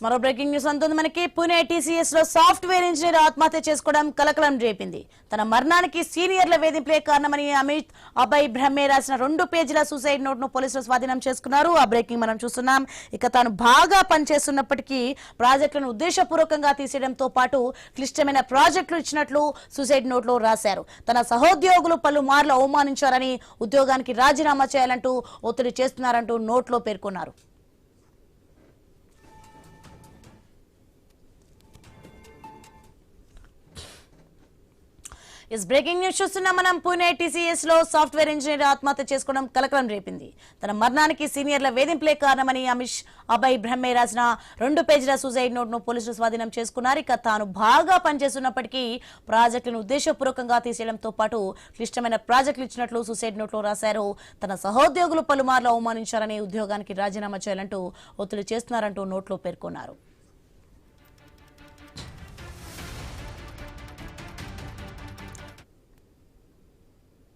మరో breaking news అంటుంది మనకి. పూణే టీసీఎస్ లో సాఫ్ట్వేర్ ఇంజనీర్ ఆత్మహత్య చేసుకోవడం కలకలం రేపింది. తన మరణానికి సీనియర్ల వేధింపులే కారణమని అమిత్ అభయ్ బ్రహ్మే రాసిన 2 పేజీల సూసైడ్ నోట్ ను పోలీసులు స్వాధీనం చేసుకున్నారు. ఆ బ్రేకింగ్ మనం చూస్తున్నాం. ఇక తాను బాగా పనిచేస్తున్నప్పటికీ ప్రాజెక్టులను ఉద్దేశపూర్వకంగా తీసేయడంతో పాటు క్లిష్టమైన ప్రాజెక్టులు ఇచ్చినట్లు సూసైడ్ నోట్ లో రాశారు. తన సహోద్యోగులు పలుమార్లు అవమానించారని, ఉద్యోగానికి రాజీనామా చేయాలంటూ ఒత్తిడి చేస్తున్నారంటూ నోట్లో పేర్కొన్నారు. బ్రేకింగ్ న్యూస్ చూస్తున్నాం మనం. పూణే టీసీఎస్ లో సాఫ్ట్వేర్ ఇంజనీర్ ఆత్మహత్య చేసుకోవడం కలకలం రేపింది. తన మరణానికి సీనియర్ల వేధింపులే కారణమని అమిత్ అభయ్ బ్రహ్మే రాసిన 2 పేజీల సూసైడ్ నోట్ ను పోలీసులు స్వాధీనం చేసుకున్నారు. ఇక తాను బాగా పనిచేస్తున్నప్పటికీ ప్రాజెక్టులను ఉద్దేశపూర్వకంగా తీసేయడంతో పాటు క్లిష్టమైన ప్రాజెక్టులు ఇచ్చినట్లు సూసైడ్ నోట్ లో రాశారు. తన సహోద్యోగులు పలుమార్లు అవమానించారని, ఉద్యోగానికి రాజీనామా చేయాలంటూ ఒత్తిడి చేస్తున్నారంటూ నోట్లో పేర్కొన్నారు.